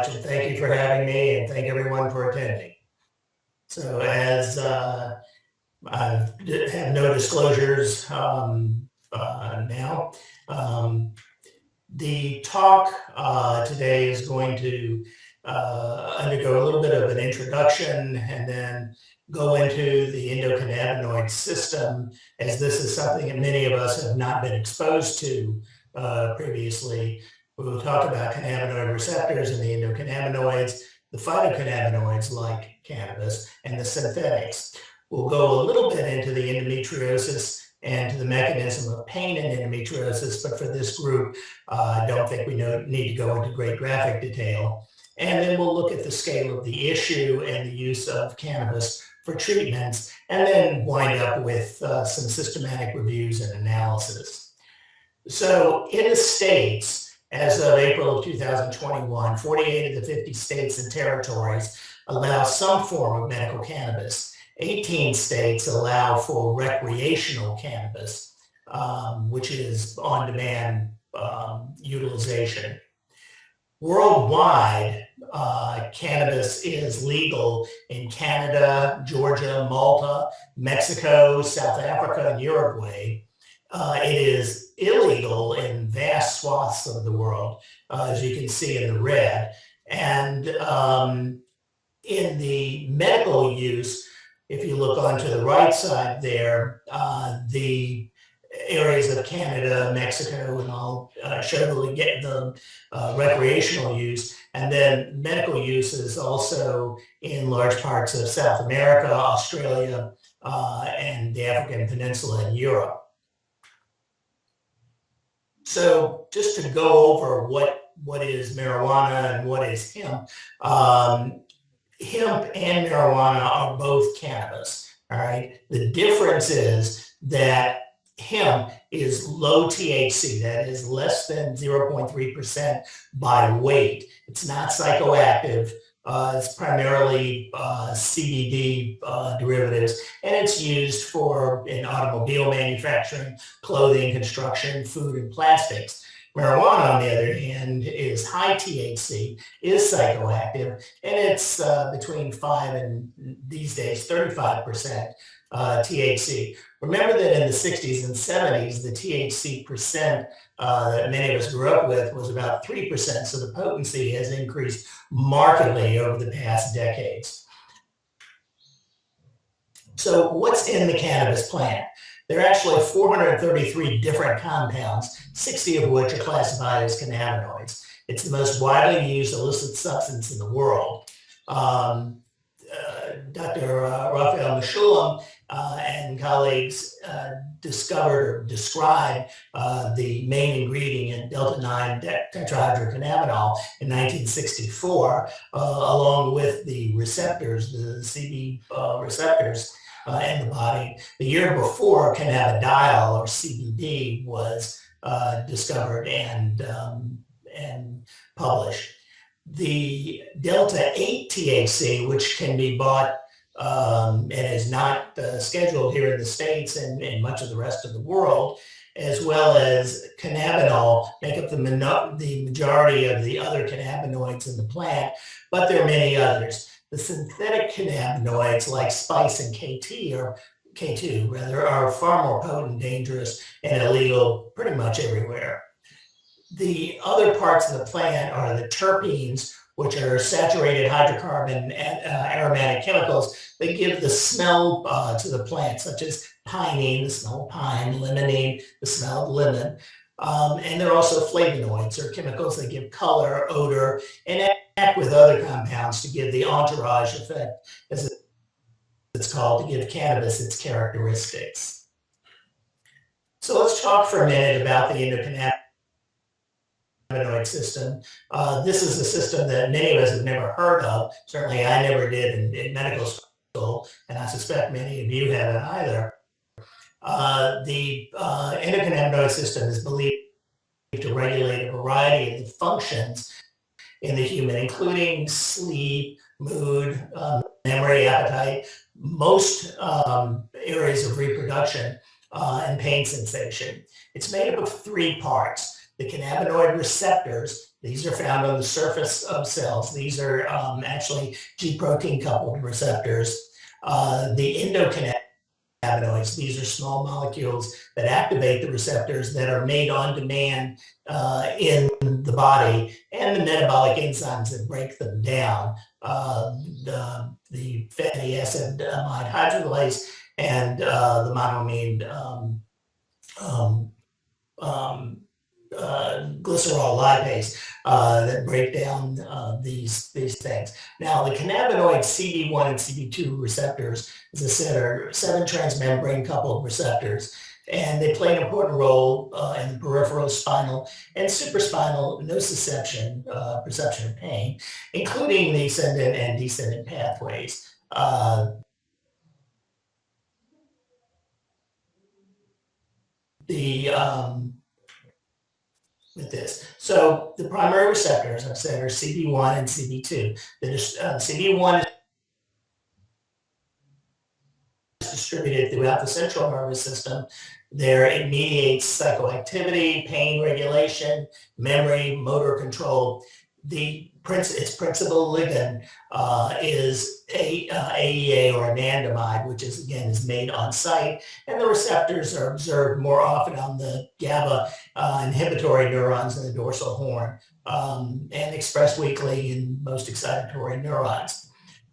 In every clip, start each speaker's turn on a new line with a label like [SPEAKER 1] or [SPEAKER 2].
[SPEAKER 1] much, and thank you for having me, and thank everyone for attending. So as I have no disclosures now, the talk today is going to undergo a little bit of an introduction and then go into the endocannabinoid system, as this is something that many of us have not been exposed to previously. We'll talk about cannabinoid receptors and the endocannabinoids, the phytocannabinoids like cannabis, and the synthetics. We'll go a little bit into the endometriosis and to the mechanism of pain in endometriosis, but for this group, I don't think we need to go into great graphic detail. And then we'll look at the scale of the issue and the use of cannabis for treatments, and then wind up with some systematic reviews and analysis. So in the States, as of April of 2021, 48 of the 50 states and territories allow some form of medical cannabis. 18 states allow for recreational cannabis, which is on-demand utilization. Worldwide, cannabis is legal in Canada, Georgia, Malta, Mexico, South Africa, and Uruguay. It is illegal in vast swaths of the world, as you can see in the red. And in the medical use, if you look onto the right side there, the areas of Canada, Mexico, and I'll show the recreational use. And then medical use is also in large parts of South America, Australia, and the African Peninsula and Europe. So just to go over what is marijuana and what is hemp, hemp and marijuana are both cannabis, all right? The difference is that hemp is low THC, that is less than 0.3% by weight. It's not psychoactive. It's primarily CBD derivatives, and it's used in automobile manufacturing, clothing, construction, food, and plastics. Marijuana, on the other hand, is high THC, is psychoactive, and it's between 5 and, these days, 35% THC. Remember that in the 60s and 70s, the THC percent that many of us grew up with was about 3%, so the potency has increased markedly over the past decades. So what's in the cannabis plant? There are actually 433 different compounds, 60 of which are classified as cannabinoids. It's the most widely used illicit substance in the world. Dr. Raphael Mechoulam and colleagues discovered or described the main ingredient, delta-9 tetrahydrocannabinol, in 1964, along with the receptors, the CB receptors in the body. The year before, cannabidiol, or CBD, was discovered and published. The delta-8 THC, which can be bought and is not scheduled here in the States and in much of the rest of the world, as well as cannabinol, make up the majority of the other cannabinoids in the plant, but there are many others. The synthetic cannabinoids like spice and K2 are far more potent, dangerous, and illegal pretty much everywhere. The other parts of the plant are the terpenes, which are saturated hydrocarbon and aromatic chemicals. They give the smell to the plant, such as pinene, the smell of pine, limonene, the smell of lemon. And they're also flavonoids, or chemicals that give color, odor, and act with other compounds to give the entourage effect, as it's called, to give cannabis its characteristics. So let's talk for a minute about the endocannabinoid system. This is a system that many of us have never heard of. Certainly I never did in medical school, and I suspect many of you haven't either. The endocannabinoid system is believed to regulate a variety of the functions in the human, including sleep, mood, memory, appetite, most areas of reproduction, and pain sensation. It's made up of 3 parts: the cannabinoid receptors, These are found on the surface of cells. These are actually G protein coupled receptors. The endocannabinoids, these are small molecules that activate the receptors that are made on demand in the body, and the metabolic enzymes that break them down. The fatty acid amide hydrolase and the monoamine glycerol lipase that break down these things. Now, the cannabinoids CB1 and CB2 receptors, as I said, are 7 transmembrane coupled receptors, and they play an important role in the peripheral, spinal, and supraspinal nociception, perception of pain, including the ascendant and descendant pathways. With this. So the primary receptors, I've said, are CB1 and CB2. CB1 is distributed throughout the central nervous system. There it mediates psychoactivity, pain regulation, memory, motor control. Its principal ligand is AEA or anandamide, which is made on site, and the receptors are observed more often on the GABA inhibitory neurons in the dorsal horn and expressed weakly in most excitatory neurons.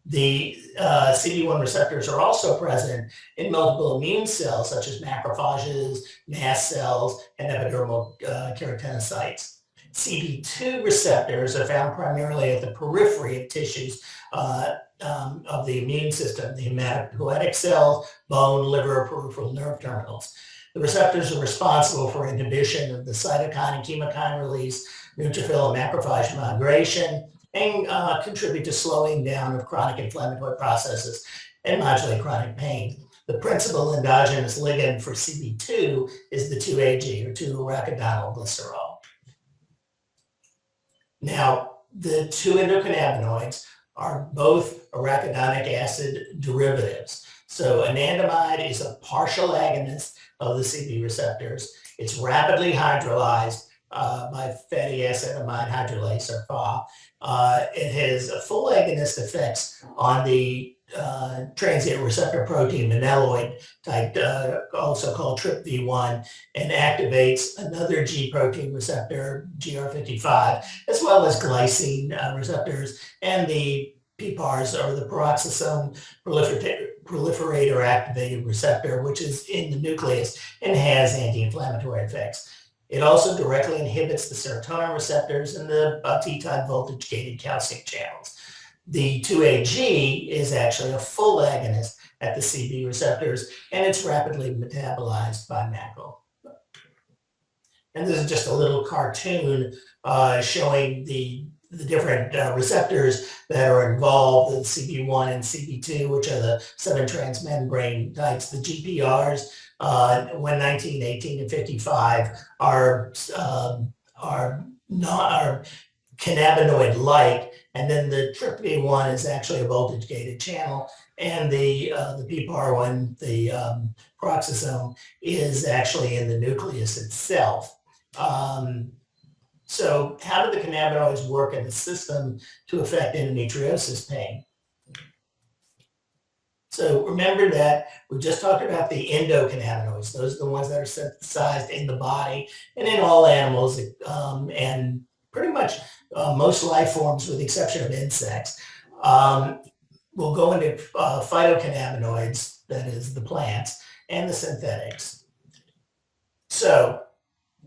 [SPEAKER 1] The CB1 receptors are also present in multiple immune cells, such as macrophages, mast cells, and epidermal keratinocytes. CB2 receptors are found primarily at the periphery of tissues of the immune system, the hematopoietic cells, bone, liver, peripheral nerve terminals. The receptors are responsible for inhibition of the cytokine and chemokine release, neutrophil and macrophage migration, and contribute to slowing down of chronic inflammatory processes and modulate chronic pain. The principal endogenous ligand for CB2 is the 2-AG, or 2-arachidonyl glycerol. Now, the 2 endocannabinoids are both arachidonic acid derivatives. So anandamide is a partial agonist of the CB receptors. It's rapidly hydrolyzed by fatty acid amide hydrolase, or FA. It has a full agonist effects on the transient receptor protein myeloid type, also called TRPV1, and activates another G protein receptor, GR55, as well as glycine receptors and the PPARs, or the peroxisome proliferator activated receptor, which is in the nucleus and has anti-inflammatory effects. It also directly inhibits the serotonin receptors and the T-type voltage-gated calcium channels. The 2-AG is actually a full agonist at the CB receptors, and it's rapidly metabolized by macro. And this is just a little cartoon showing the different receptors that are involved in CB1 and CB2, which are the 7 transmembrane types. The GPRs, 119, 18, and 55 are cannabinoid-like, and then the TRPV1 is actually a voltage-gated channel, and the PPAR1, the peroxisome, is actually in the nucleus itself. So how do the cannabinoids work in the system to affect endometriosis pain? So remember that we just talked about the endocannabinoids. Those are the ones that are synthesized in the body and in all animals, and pretty much most life forms, with the exception of insects. We'll go into phytocannabinoids, that is the plants, and the synthetics. So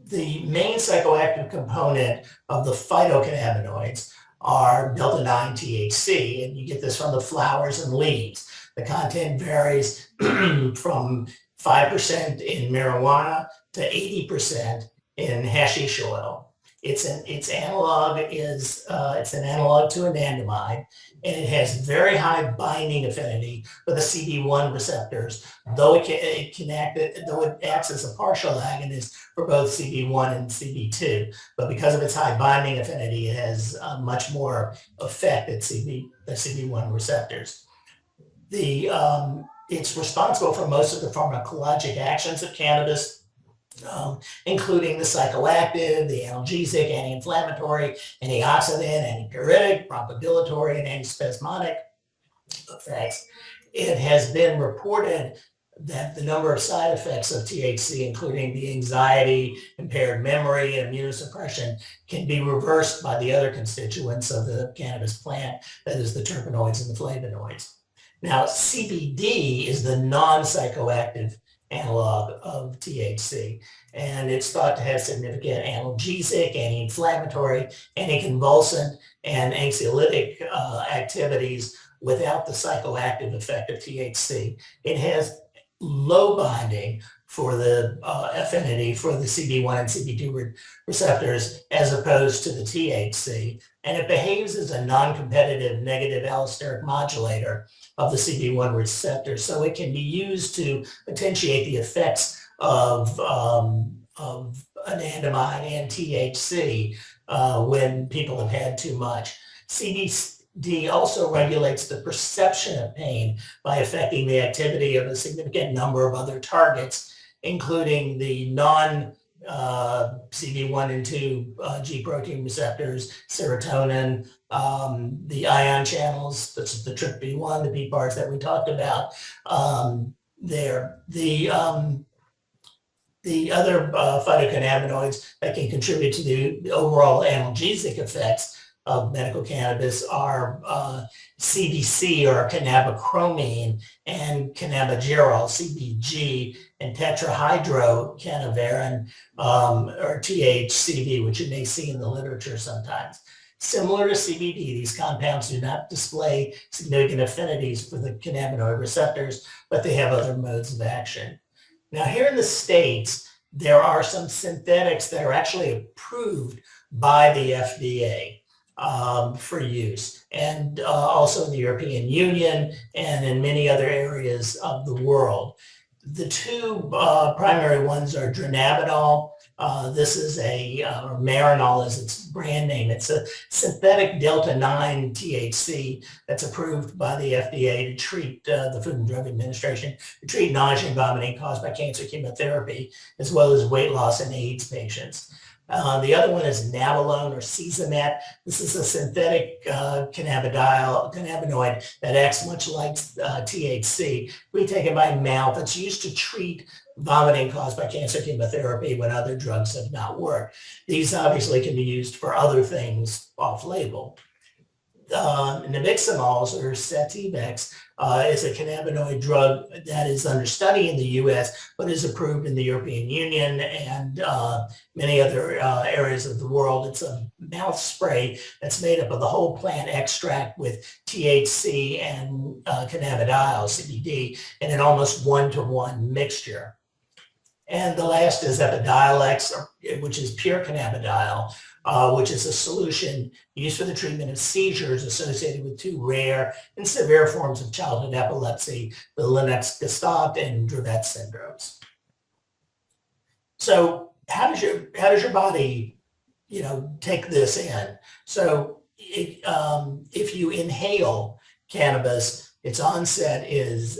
[SPEAKER 1] the main psychoactive component of the phytocannabinoids are delta-9 THC, and you get this from the flowers and leaves. The content varies from 5% in marijuana to 80% in hashish oil. Its analog is it's an analog to anandamide, and it has very high binding affinity for the CB1 receptors, though it acts as a partial agonist for both CB1 and CB2. But because of its high binding affinity, it has much more effect at the CB1 receptors. It's responsible for most of the pharmacologic actions of cannabis, including the psychoactive, the analgesic, anti-inflammatory, antioxidant, antipyretic, bronchodilatory, and antispasmodic effects. It has been reported that the number of side effects of THC, including the anxiety, impaired memory, and immunosuppression, can be reversed by the other constituents of the cannabis plant, that is the terpenoids and the flavonoids. Now, CBD is the non-psychoactive analog of THC, and it's thought to have significant analgesic, anti-inflammatory, anticonvulsant, and anxiolytic activities without the psychoactive effect of THC. It has low binding for the affinity for the CB1 and CB2 receptors as opposed to the THC, and it behaves as a non-competitive negative allosteric modulator of the CB1 receptor, so it can be used to potentiate the effects of anandamide and THC when people have had too much. CBD also regulates the perception of pain by affecting the activity of a significant number of other targets, including the non-CB1 and 2 G protein receptors, serotonin, the ion channels, such as the TRPV1, the PPARs that we talked about there. The other phytocannabinoids that can contribute to the overall analgesic effects of medical cannabis are CBC, or cannabichromine, and cannabigerol, CBG, and tetrahydrocannabinol, or THCV, which you may see in the literature sometimes. Similar to CBD, these compounds do not display significant affinities for the cannabinoid receptors, but they have other modes of action. Now, here in the States, there are some synthetics that are actually approved by the FDA for use, and also in the European Union and in many other areas of the world. The two primary ones are dronabinol. This is or Marinol is its brand name. It's a synthetic delta-9 THC that's approved by the FDA to treat the Food and Drug Administration, to treat nausea and vomiting caused by cancer chemotherapy, as well as weight loss in AIDS patients. The other one is nabilone, or Cesamet. This is a synthetic cannabinoid that acts much like THC. We take it by mouth. It's used to treat vomiting caused by cancer chemotherapy when other drugs have not worked. These obviously can be used for other things off-label. Nabiximols, or Sativex, is a cannabinoid drug that is under study in the U.S., but is approved in the European Union and many other areas of the world. It's a mouth spray that's made up of the whole plant extract with THC and cannabidiol, CBD, in an almost one-to-one mixture. And the last is Epidiolex, which is pure cannabidiol, which is a solution used for the treatment of seizures associated with two rare and severe forms of childhood epilepsy, the Lennox-Gastaut and Dravet syndromes. So how does your body, take this in? So if you inhale cannabis, its onset is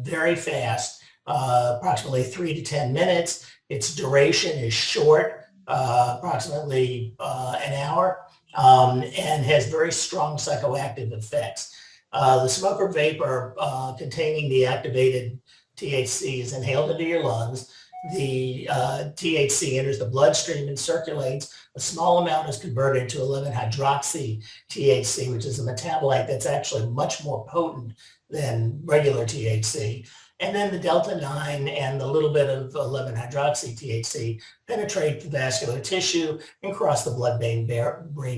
[SPEAKER 1] very fast, approximately 3 to 10 minutes. Its duration is short, approximately an hour, and has very strong psychoactive effects. The smoker vapor containing the activated THC is inhaled into your lungs. The THC enters the bloodstream and circulates. A small amount is converted to 11-hydroxy THC, which is a metabolite that's actually much more potent than regular THC. And then the delta-9 and the little bit of 11-hydroxy THC penetrate the vascular tissue and cross the blood-brain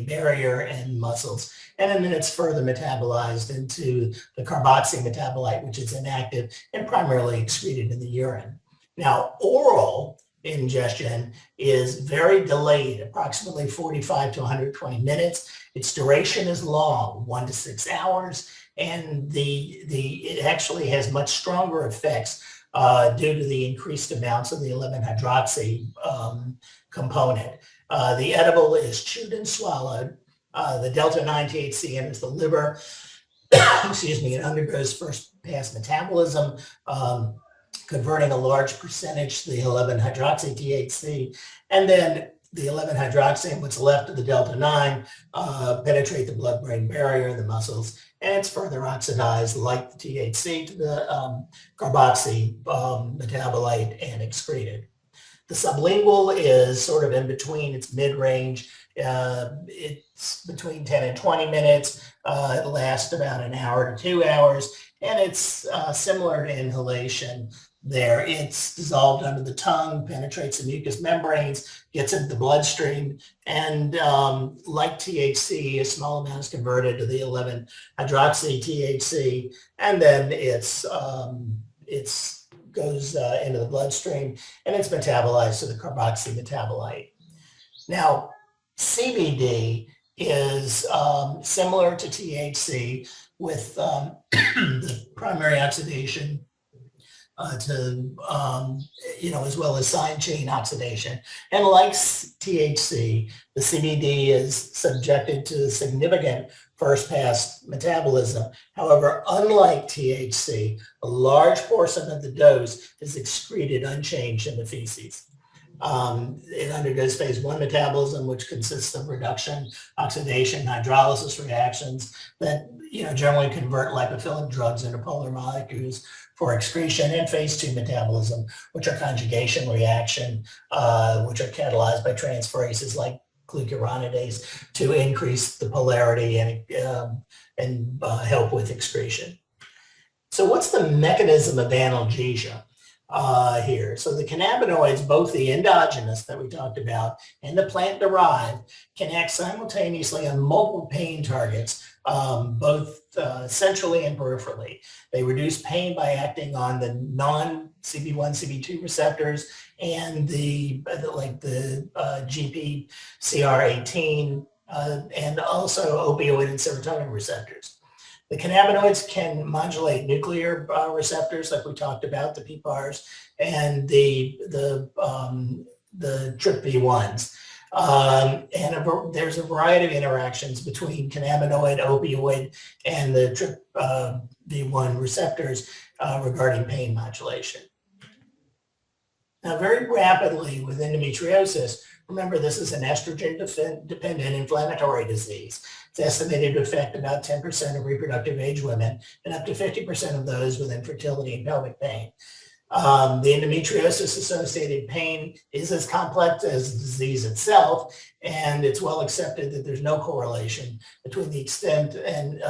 [SPEAKER 1] barrier and muscles. And then it's further metabolized into the carboxy metabolite, which is inactive and primarily excreted in the urine. Now, oral ingestion is very delayed, approximately 45 to 120 minutes. Its duration is long, 1 to 6 hours. And it actually has much stronger effects due to the increased amounts of the 11-hydroxy component. The edible is chewed and swallowed. The delta-9 THC enters the liver, and undergoes first-pass metabolism, converting a large percentage to the 11-hydroxy-THC, and then the 11-hydroxy and what's left of the delta-9 penetrate the blood-brain barrier, the muscles, and it's further oxidized like the THC to the carboxy metabolite and excreted. The sublingual is sort of in between. It's mid-range. It's between 10 and 20 minutes. It lasts about an hour to 2 hours, and it's similar to inhalation there. It's dissolved under the tongue, penetrates the mucous membranes, gets into the bloodstream, and like THC, a small amount is converted to the 11-hydroxy-THC, and then it's goes into the bloodstream, and it's metabolized to the carboxy metabolite. Now, CBD is similar to THC with the primary oxidation as well as side chain oxidation. And like THC, the CBD is subjected to significant first pass metabolism. However, unlike THC, a large portion of the dose is excreted unchanged in the feces. It undergoes phase 1 metabolism, which consists of reduction, oxidation, hydrolysis reactions that generally convert lipophilic drugs into polar molecules for excretion, and phase 2 metabolism, which are conjugation reaction, which are catalyzed by transferases like glucuronidase to increase the polarity and help with excretion. So what's the mechanism of analgesia here? So the cannabinoids, both the endogenous that we talked about and the plant-derived, can act simultaneously on multiple pain targets, both centrally and peripherally. They reduce pain by acting on the non-CB1, CB2 receptors and the GPCR18 and also opioid and serotonin receptors. The cannabinoids can modulate nuclear receptors, like we talked about, the PPARs, and the TRPV1s. There's a variety of interactions between cannabinoid, opioid, and the TRPV1 receptors regarding pain modulation. Now, very rapidly with endometriosis, remember this is an estrogen-dependent inflammatory disease. It's estimated to affect about 10% of reproductive age women and up to 50% of those with infertility and pelvic pain. The endometriosis-associated pain is as complex as the disease itself, and it's well accepted that there's no correlation between the extent and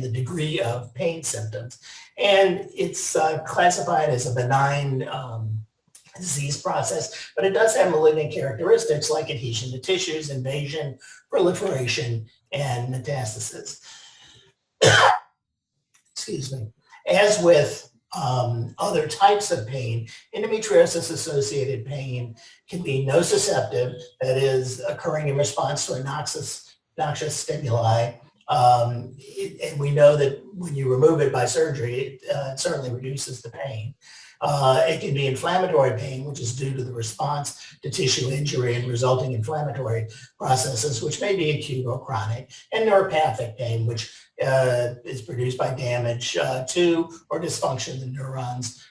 [SPEAKER 1] the degree of pain symptoms. And it's classified as a benign disease process, but it does have malignant characteristics like adhesion to tissues, invasion, proliferation, and metastasis. Excuse me. As with other types of pain, endometriosis-associated pain can be nociceptive, that is occurring in response to a noxious stimuli. And we know that when you remove it by surgery, it certainly reduces the pain. It can be inflammatory pain, which is due to the response to tissue injury and resulting inflammatory processes, which may be acute or chronic, and neuropathic pain, which is produced by damage to or dysfunction of the neurons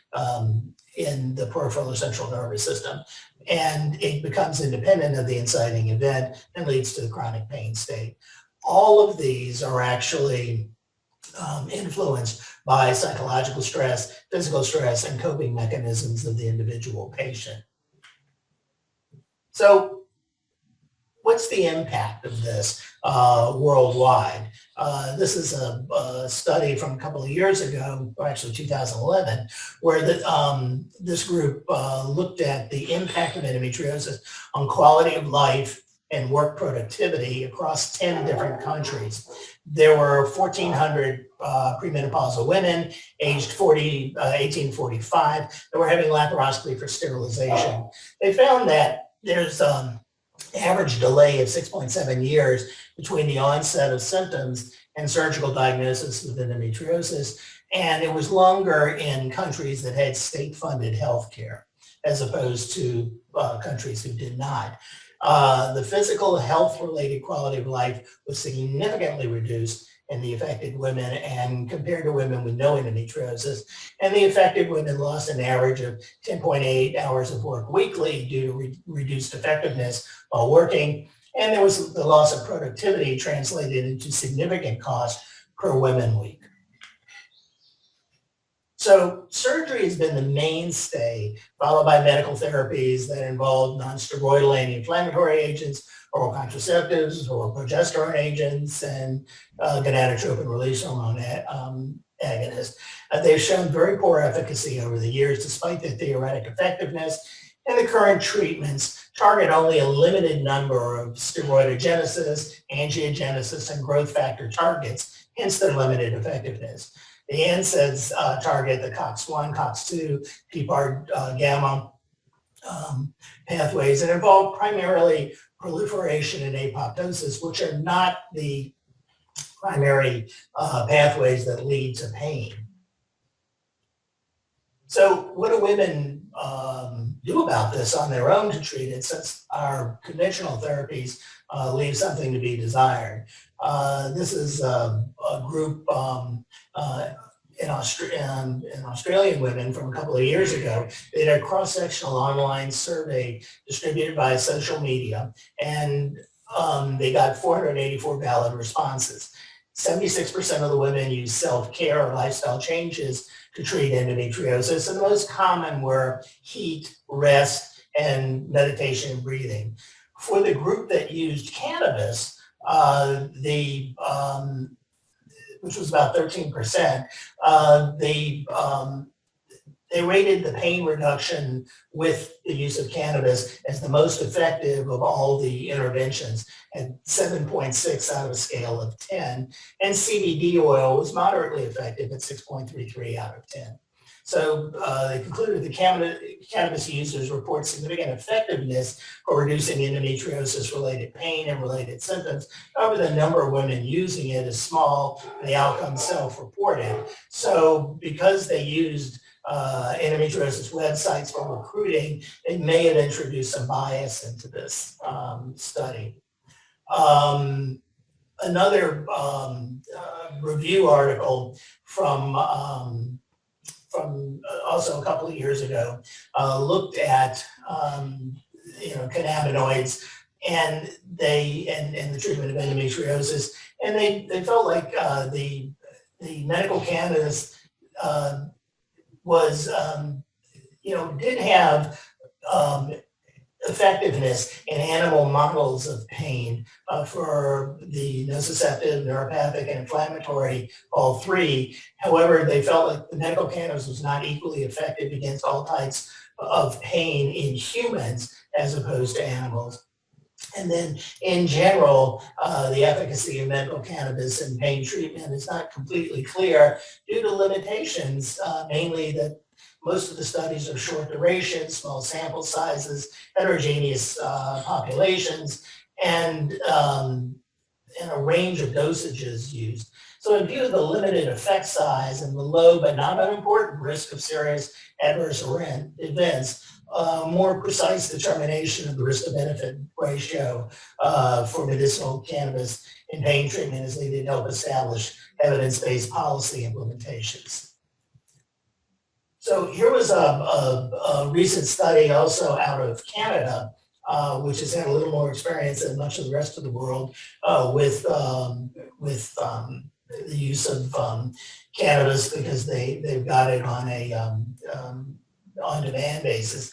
[SPEAKER 1] in the peripheral or central nervous system. And it becomes independent of the inciting event and leads to the chronic pain state. All of these are actually influenced by psychological stress, physical stress, and coping mechanisms of the individual patient. So what's the impact of this worldwide? This is a study from a couple of years ago, or actually 2011, where this group looked at the impact of endometriosis on quality of life and work productivity across 10 different countries. There were 1,400 premenopausal women aged 18 to 45 that were having laparoscopy for sterilization. They found that there's average delay of 6.7 years between the onset of symptoms and surgical diagnosis of endometriosis, and it was longer in countries that had state-funded health care as opposed to countries who did not. The physical health-related quality of life was significantly reduced in the affected women and compared to women with no endometriosis. And the affected women lost an average of 10.8 hours of work weekly due to reduced effectiveness while working. And there was the loss of productivity translated into significant cost per women week. So surgery has been the mainstay, followed by medical therapies that involve non-steroidal anti-inflammatory agents, oral contraceptives, or progesterone agents, and gonadotropin release hormone agonists. They've shown very poor efficacy over the years, despite their theoretic effectiveness. And the current treatments target only a limited number of steroidogenesis, angiogenesis, and growth factor targets, hence their limited effectiveness. The NSAIDs target the COX-1, COX-2, PPAR gamma pathways and involve primarily proliferation and apoptosis, which are not the primary pathways that lead to pain. So what do women do about this on their own to treat it, since our conventional therapies leave something to be desired? This is a group in Australian women from a couple of years ago. They did a cross-sectional online survey distributed by social media, and they got 484 valid responses. 76% of the women used self-care or lifestyle changes to treat endometriosis, and the most common were heat, rest, and meditation and breathing. For the group that used cannabis, which was about 13%, they rated the pain reduction with the use of cannabis as the most effective of all the interventions at 7.6 out of a scale of 10. And CBD oil was moderately effective at 6.33 out of 10. So they concluded the cannabis users report significant effectiveness for reducing endometriosis-related pain and related symptoms. However, the number of women using it is small, and the outcome self-reported. So because they used endometriosis websites for recruiting, they may have introduced some bias into this study. Another review article from also a couple of years ago looked at cannabinoids and the treatment of endometriosis, and they felt like the medical cannabis was did have effectiveness in animal models of pain for the nociceptive, neuropathic, and inflammatory, all three. However, they felt like the medical cannabis was not equally effective against all types of pain in humans as opposed to animals. And then in general, the efficacy of medical cannabis in pain treatment is not completely clear due to limitations, mainly that most of the studies are short duration, small sample sizes, heterogeneous populations, and a range of dosages used. So in view of the limited effect size and the low but not unimportant risk of serious adverse events, more precise determination of the risk to benefit ratio for medicinal cannabis in pain treatment is needed to help establish evidence-based policy implementations. So here was a recent study also out of Canada, which has had a little more experience than much of the rest of the world with the use of cannabis, because they've got it on a on-demand basis.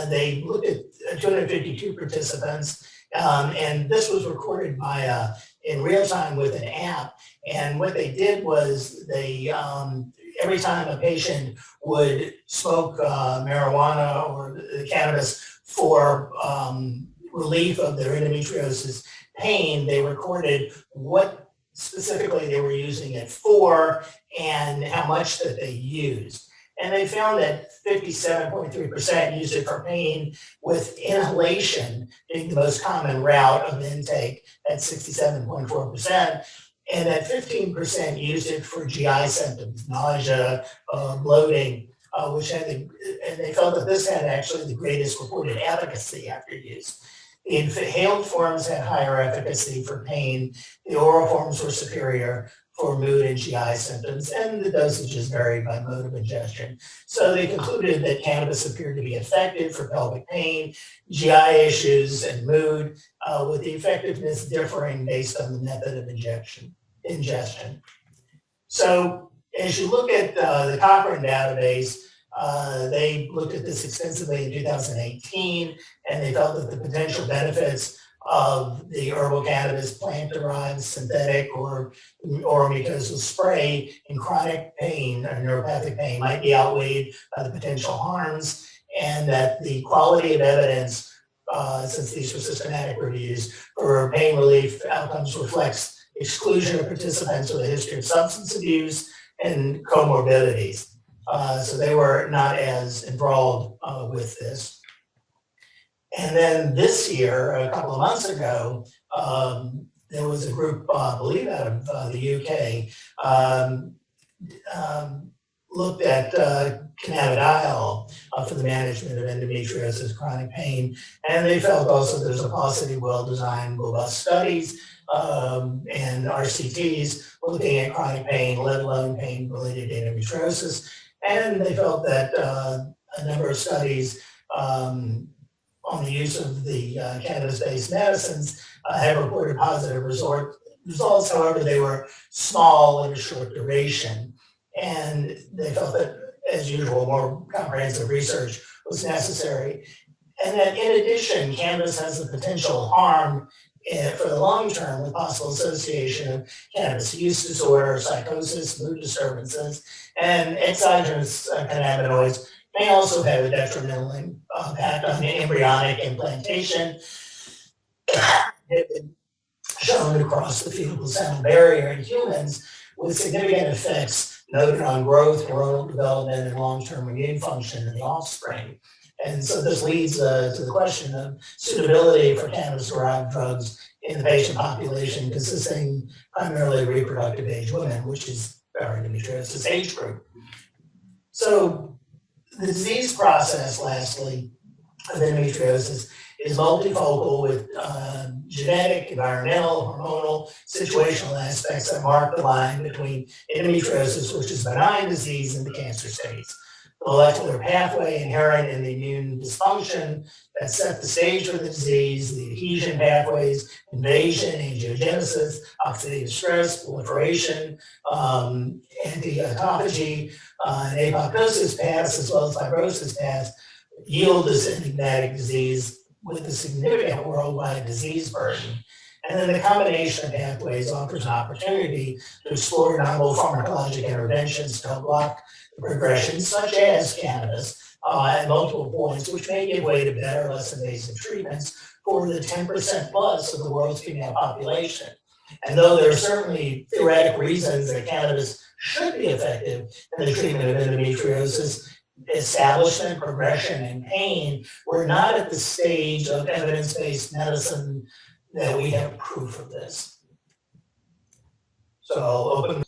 [SPEAKER 1] They looked at 252 participants, and this was recorded by in real time with an app. And what they did was they every time a patient would smoke marijuana or the cannabis for relief of their endometriosis pain, they recorded what specifically they were using it for and how much that they used. And they found that 57.3% used it for pain, with inhalation being the most common route of intake at 67.4%. And that 15% used it for GI symptoms, nausea, bloating, and they felt that this had actually the greatest reported efficacy after use. The inhaled forms had higher efficacy for pain. The oral forms were superior for mood and GI symptoms, and the dosages varied by mode of ingestion. So they concluded that cannabis appeared to be effective for pelvic pain, GI issues, and mood, with the effectiveness differing based on the method of ingestion. So as you look at the Cochrane database, they looked at this extensively in 2018, and they felt that the potential benefits of the herbal cannabis plant-derived synthetic or oral mucosal spray in chronic pain or neuropathic pain might be outweighed by the potential harms, and that the quality of evidence, since these were systematic reviews, for pain relief outcomes reflects exclusion of participants with a history of substance abuse and comorbidities. So they were not as enthralled with this. And then this year, a couple of months ago, there was a group, I believe out of the UK, looked at cannabidiol for the management of endometriosis, chronic pain, and they felt also there's a paucity of well-designed, robust studies and RCTs looking at chronic pain, let alone pain related to endometriosis. And they felt that a number of studies on the use of the cannabis-based medicines have reported positive results. However, they were small and of short duration. And they felt that, as usual, more comprehensive research was necessary. And that in addition, cannabis has the potential harm for the long term with possible association of cannabis use disorder, psychosis, mood disturbances, and exogenous cannabinoids may also have a detrimental impact on the embryonic implantation. It been shown to cross the fetal placental barrier in humans with significant effects noted on growth, neuronal development, and long-term immune function in the offspring. And so this leads to the question of suitability for cannabis-derived drugs in the patient population consisting primarily of reproductive age women, which is our endometriosis age group. So the disease process, lastly, of endometriosis is multifocal with genetic, environmental, hormonal, situational aspects that mark the line between endometriosis, which is a benign disease, and the cancer states. The molecular pathway inherent in the immune dysfunction that set the stage for the disease, the adhesion pathways, invasion, angiogenesis, oxidative stress, proliferation, anti-autophagy, and apoptosis paths, as well as fibrosis paths, yield this enigmatic disease with a significant worldwide disease burden. And then the combination of pathways offers an opportunity to explore novel pharmacologic interventions to help block the progression, such as cannabis, at multiple points, which may give way to better, less invasive treatments for the 10% plus of the world's female population. And though there are certainly theoretic reasons that cannabis should be effective in the treatment of endometriosis, establishment, progression, and pain, we're not at the stage of evidence-based medicine that we have proof of this. So I'll open